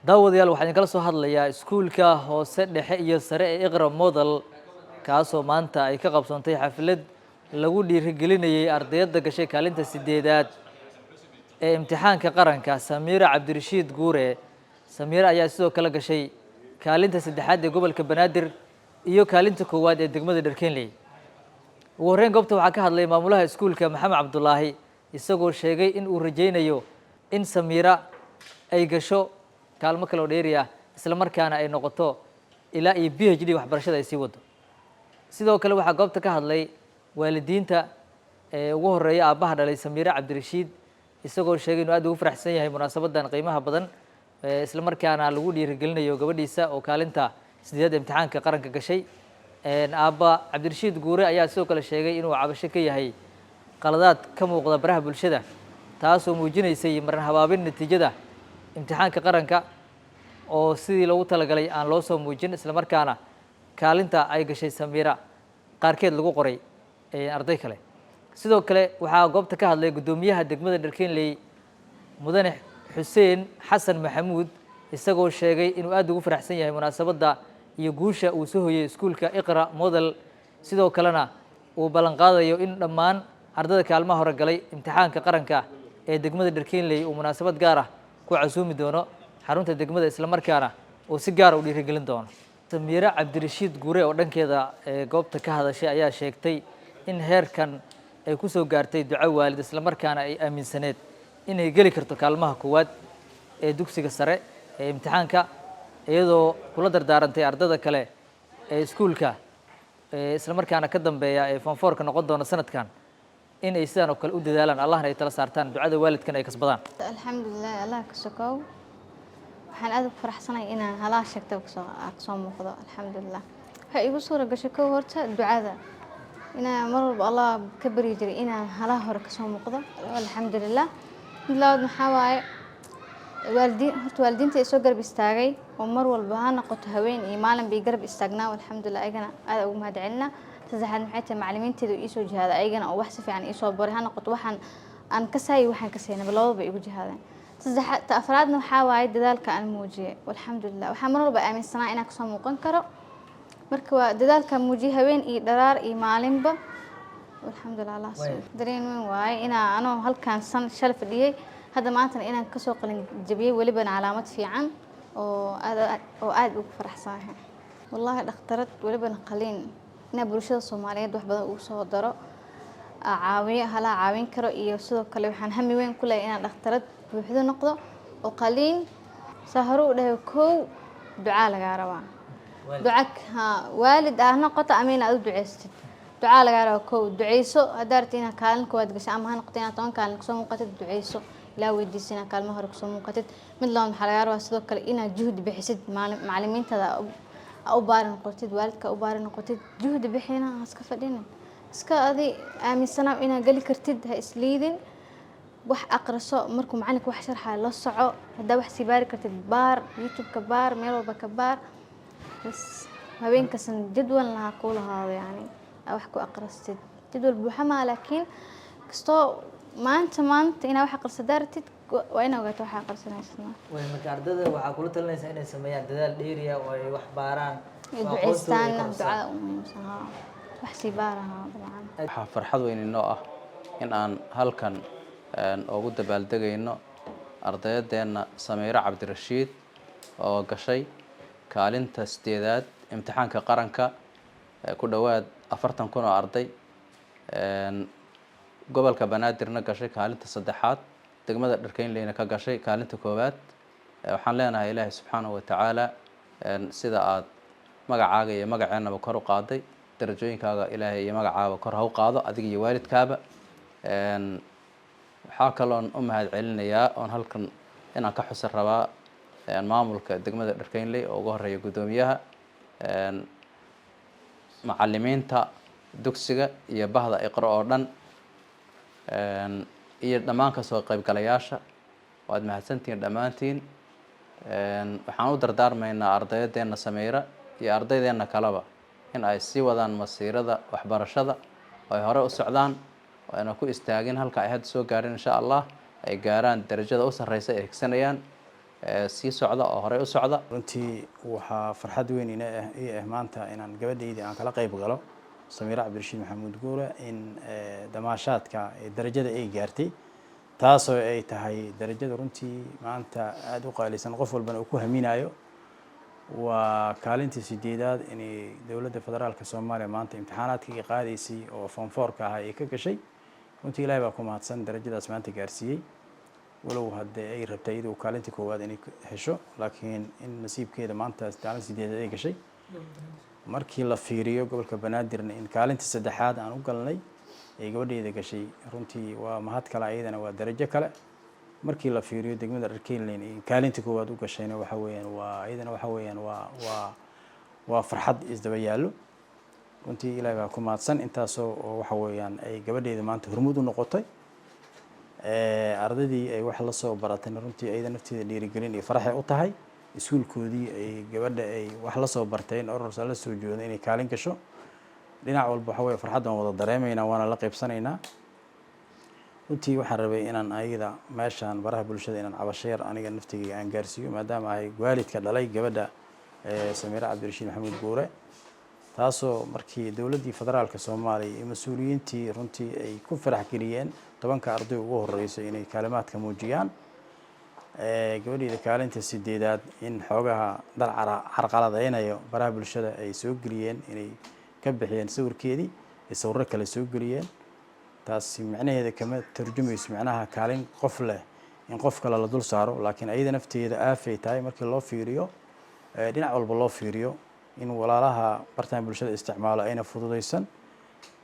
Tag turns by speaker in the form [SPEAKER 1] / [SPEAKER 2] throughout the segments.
[SPEAKER 1] daawadayaal waxaan kala soo hadlayaa iskuulka hoose dhexe iyo sare ee Iqra Model kaasoo maanta ay ka qabsoontay xaflad lagu dhiirigelinayay ardayda gashay kaalinta 8aad ee imtixaanka qaranka. Samiira Cabdirashiid Guure Samiira ayaa sidoo kale gashay kaalinta 3aad ee gobolka Banaadir iyo kaalinta 1aad ee degmada Dharkeenley. ugu horreyn goobta waxaa ka hadlay maamulaha iskuulka Maxamed Cabdullaahi isagoo sheegay in uu rajaynayo in Samiira ay gasho kaalmo kale oo dheeri ah isla markaana ay noqoto ilaa iyo PhD waxbarashada ay sii wado. sidoo kale waxaa goobta ka hadlay waalidiinta ugu horeeya aabaha dhalay Samiira Cabdirashiid isagoo sheegay inuu aad ugu faraxsan yahay munaasabadan qiimaha badan isla markaana lagu dhiirigelinayo gabadhiisa oo kaalinta 8aad imtixaanka qaranka gashay. aaba Cabdirashiid Guure ayaa sidoo kale sheegay inuu cabasho ka yahay qaladaad ka muuqda baraha bulshada taasoo muujinaysay maran habaabin natiijada imtixaanka qaranka oo sidii loogu talagalay aan loo soo muujin isla markaana kaalinta ay gashay Samiira qaarkeed lagu qoray arday kale. sidoo kale waxaa goobta ka hadlay gudoomiyaha degmada Dharkeenley Mudane Xuseen Xasan Maxamuud isagoo sheegay inuu aad ugu faraxsan yahay munaasabada iyo guusha uu soo hoyay iskuulka Iqra Model sidoo kalena uu ballan qaadayo in dhammaan ardayda kaalmaha hore galay imtixaanka qaranka ee degmada Dharkeenley uu munaasabad gaar ah ku casuumi doono xarunta degmada isla markaana uu si gaar ah u dhiirigelin doono. Samiira Cabdirashiid Guure oo dhankeeda goobta ka hadashay ayaa sheegtay in heerkan ay ku soo gaartay duco waalid isla markaana ay aaminsaneed inay geli karto kaalmaha 1aad ee dugsiga sare ee imtixaanka iyadoo kula dardaarantay ardayda kale ee iskuulka isla markaana ka dambeeya ee form 4 ka noqon doona sanadkan in ay sidaan oo kale u dadaalaan Allahna ay tala saartaan ducada waalidkan ay kasbadaan.
[SPEAKER 2] alxamdulilah Allah ka sokow waxaan aad ugu faraxsanahay inaan halaa sheegto soo muuqdo alxamdulilah. waxa igu suura gashay kow horta ducada inaan mar walba Allah ka bari jiray inaan halaa hore ka soo muuqdo alxamdulilah. midlaad maxaa waaye waalidiinta ay soo garab istaagay oo mar walba ha noqoto haween iyo maalin bay garab istaagnaa alxamdulilah ayagana aad ugu mahadcelinaa. saddexaad maxay tahay macallimiinteedu ii soo jihaada ayagana oo wax si fiican ii soo baray ha noqoto waxaan aan ka saayay waxaan ka saynaba labadaba igu jihaadeen. saddexaad afraadna waxaa waaye dadaalka aan muujiyay alxamdulilah waxaan mar walba aaminsanaa inaan ka soo muuqan karo marka waa dadaalka muujiyay haween iyo dharaar iyo maalinba alxamdulilah Allah dareen weyn waaye inaan anoo halkaan shal fadhiyay hadda maanta inaan ka soo qalin jabiyay waliba calaamad fiican oo aad ugu faraxsanahay wallahi dhakhtarad waliba qalin ina bulshada Soomaaliyeed wax badan ugu soo daro caawin karo iyo sidoo kale waxaan hami weyn ku leeyahay inaan dhakhtarad buuxdo noqdo oo qalin saharo u dhahay kow duca laga rabaa duca waalid ah noqoto amiin aad u duceystid duca laga rabaa kow duceyso hadaarti inaad kaalin 1aad gashay ama ha noqoto inaad 10 kaalin kasoo muuqatid duceyso ilaa weydiisina kaalmo hore kasoo muuqatid mid labaad waxaa laga rabaa sidoo kale inaad juhdi bixisid macallimiintada u baaran noqotid waalidka u baaran noqotid juhdi bixina iska fadhinin iska adi aaminsanaa inaad gali kartid ha isliidin wax aqriso markuu macallinka wax sharxay la soco hadaa wax si baari kartid baar YouTube ka baar meel walba ka baar bas habeenkasan jadwal laha ku lahaado yani wax ku aqristid jadwal buuxa ma laakiin kasto maanta ina wax aqrisadartid waa ina ogaato waxa aqrisanaysaa
[SPEAKER 1] way marka ardayda waxa kula talinaysaa inay sameeyaan dadaal dheeri ah oo ay wax baaraan
[SPEAKER 2] duceystaan ducada wax si baaraha dabcan
[SPEAKER 3] waxa farxad weyn inoo ah in aan halkan ugu dabaaldegayno ardaydeena Samiira Cabdirashiid oo gashay kaalinta 8aad imtixaanka qaranka ku dhawaad 40,000 oo arday gobolka Banaadirna gashay kaalinta 3aad degmada Dharkeenleyna ka gashay kaalinta 1aad waxaan leenahay Ilaahay subxaanahu wa ta'ala sida aad magacaaga iyo magaceennaba kor u qaaday darajooyinkaaga Ilaahay iyo magacaaga kor ha u qaado adiga iyo waalidkaaba waxaa kaloon u mahadcelinayaa oon halkan inaan ka xusan rabaa maamulka degmada Dharkeenley oo ugu horeeya gudoomiyaha macallimiinta dugsiga iyo bahda Iqra oo dhan iyo dhammaan ka soo qaybgalayaasha waad mahadsantihiin dhammaantiin waxaan u dardaarmaynaa ardaydeena Samiira iyo ardaydeena kaleba in ay sii wadaan masiirada waxbarashada oo ay hore u socdaan oo ayna ku istaagin halka ay hadda soo gaareen insha Allah ay gaaraan darajada u sarreysa ee higsanayaan sii socda oo horey u socda.
[SPEAKER 4] runtii waxaa farxad weyn ii ah maanta inaan gabadhaydii aan kala qayb galo Samiira Cabdirashiid Maxamuud Guure in damaashaadka darajada ay gaartay taasoo ay tahay darajada runtii maanta aad u qaalisan qof walbana uu ku haminayo waa kaalintii 8aad in dowladda federaalka Soomaaliya maanta imtixaanaadkii qaadaysay oo form 4 ka ah ay ka gashay runtii Ilaahay baa ku mahadsan darajadaas maanta gaarsiiyay walow hadda ay rabtay inuu kaalintii koowaad inay hesho laakiin in nasiibkeeda maanta kaalin 8aad ay gashay markii la fiiriyo gobolka Banaadir in kaalintii 3aad aan u galnay ay gabadheeda gashay runtii waa mahad kale ayadana waa darajo kale markii la fiiriyo degmada Dharkeynley in kaalintii koowaad u gashayna waxa weeyaan waa ayadana waxa weeyaan waa farxad isdaba yaalo runtii Ilaahay baa ku mahadsan intaasoo waxa weeyaan ay gabadheeda maanta hormuud u noqotay ardaydii ay wax la soo baratay runtii ayada nafteeda dhiirigelin iyo farax u tahay iskuulkoodii ay gabadha ay wax la soo barteen urursa la soo joodo inay kaalin gasho dhinac walba waxa weeye farxad aan wada dareemayna waana la qaybsanaynaa runtii waxaan rabay inaan ayada meeshaan baraha bulshada inaan cabasheer aniga naftigeyga aan gaarsiiyo maadaama ay waalidka dhalay gabadha Samiira Cabdirashiid Maxamuud Guure taasoo markii dowladdii federaalka Soomaaliya iyo mas'uuliyiintii runtii ay ku farax geliyeen 10 arday ugu horeysay inay kaalimaadka muujiyaan gabadheeda kaalinta 8aad in xoogaha dal carqaladeynayo baraha bulshada ay soo geliyeen inay ka bixiyeen sawirkeedii sawirro kale soo geliyeen taasi macnaheeda kama tarjumayso macnaha kaalin qof leh in qof kale la dul saaro laakiin ayada nafteeda aafay tahay markii loo fiiriyo dhinac walba loo fiiriyo in walaalaha bartaan bulshada isticmaalo ayna fududeysan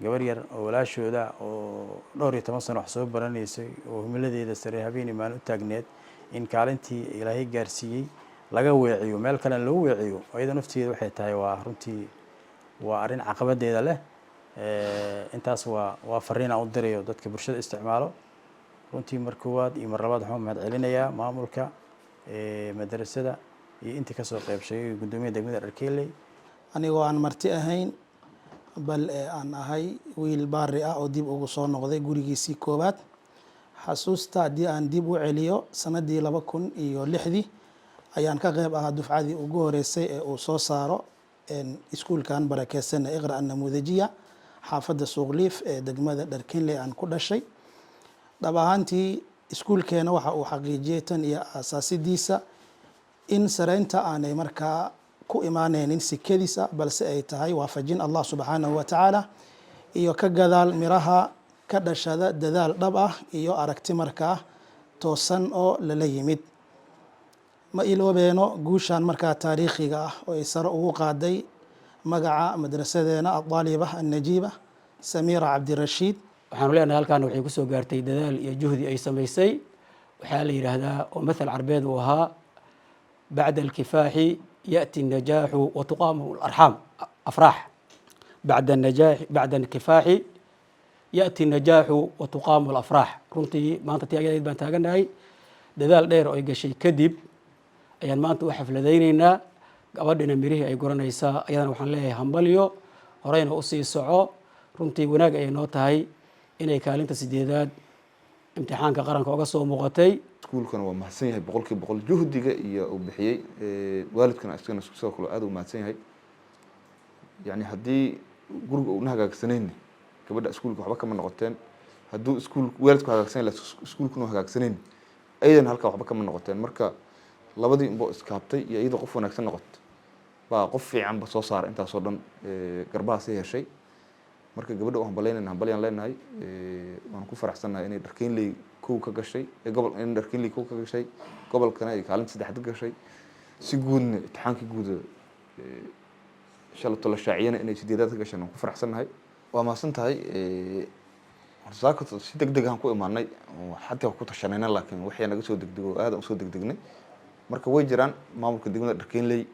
[SPEAKER 4] gabar yar oo walaashooda oo 12 sano wax soo baranaysay oo himiladeeda sare habeenii maalin u taagneed in kaalintii Ilaahay gaarsiiyay laga weeciyo meel kale loo weeciyo ayada nafteeda waxay tahay waa runtii waa arin caqabadeeda leh intaas waa fariin aan u dirayo dadka bulshada isticmaalo runtii mar koowaad iyo mar labaad waxaan mahad celinayaa maamulka madrasada iyo intii ka soo qaybshay gudoomiyaha degmada Dharkeynley
[SPEAKER 5] anigoo aan marti ahayn bal aan ahay wiil baari ah oo dib ugu soo noqday gurigiisii koowaad xasuusta haddii aan dib u celiyo sanadii 2006 ayaan ka qayb ahaa dufcadii ugu horeysay ee uu soo saaro iskuulkan barakeysan Iqra Namuudajiya xaafadda Suuqliif ee degmada Dharkeynley aan ku dhashay dhab ahaantii iskuulkeena waxa uu xaqiijiyay tan iyo asaasidiisa in sareynta aanay markaa ku imaanaynin sikadiisa balse ay tahay waafajin Allah subhanahu wa ta'ala iyo ka gadaal miraha ka dhashada dadaal dhab ah iyo aragti markaa toosan oo lala yimid ma iloobeeno guushan markaa taariikhiga ah oo ay sare ugu qaaday magaca madrasadeena Al-Daalibah An-Najiba Samiira Cabdirashiid
[SPEAKER 6] waxaan leenahay halkaan waxay ku soo gaartay dadaal iyo juhdi ay sameysay waxa la yiraahdaa oo masal carbeed uu ahaa بعد الكفاح يأتي النجاح وتقام الأرحام أفراح بعد الكفاح يأتي النجاح وتقام الأفراح runtii maanta taageerid baan taaganahay dadaal dheer oo ay gashay kadib ayaan maanta u xafladeynaynaa gabadhina mirihii ay guranaysaa ayadana waxaan leeyahay hambalyo horeyna u sii soco runtii wanaag ay noo tahay inay kaalinta 8aad imtixaanka qaranka uga soo muuqatay
[SPEAKER 7] iskuulkana waa mahadsan yahay boqolkiiba boqol juhdiga iyo uu bixiyay waalidkana isagana sidoo kale aad u mahadsan yahay yani haddii guriga uu hagaagsanayna gabadha iskuulka waxba kama noqoteen hadduu waalidku hagaagsan yahay iskuulkuna hagaagsanayna ayadana halkaa waxba kama noqoteen marka labadii inboo iskaabtay iyo iyadoo qof wanaagsan noqotay baa qof fiicanba soo saara intaasoo dhan garbahaas heshay marka gabadha waan hambalyeynayna hambalyaan leenahay waan ku faraxsanahay inay Dharkeynley kow ka gashay in Dharkeynley kow ka gashay gobolkana ay kaalinta 3aad gashay si guudna imtixaankii guud insha Allah la shaaciyana inay 8aad ka gashay waan ku faraxsanahay waa maasan tahay saakato si degdeg ah ku imaanay xataa ku tashanayna laakiin waxay naga soo degdego aad u soo degdegnay marka way jiraan maamulka degmada Dharkeynley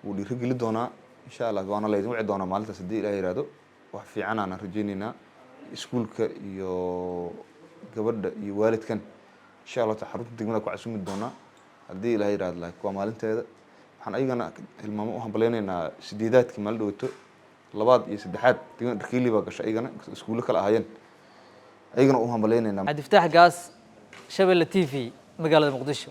[SPEAKER 7] wuu dhiirigeli doonaa insha Allah waana la idin wici doonaa maalintaas hadii Ilaahay yiraahdo wax fiican aan rajaynaynaa iskuulka iyo gabadha iyo waalidkan insha Allah xarunta degmada ku casumi doonaa hadii Ilaahay yiraahdo laakiin waa maalinteeda waxaan ayagana hilmaamo u hambaleynaynaa 8aadkii maalin dhawaato 2aad iyo 3aad degmada Dharkeynley baa gashay ayagana iskuulo kala ahaayeen ayagana u hambaleynaynaa
[SPEAKER 1] Cabdi Fataax Gaas Shabeelle TV magaalada Muqdisho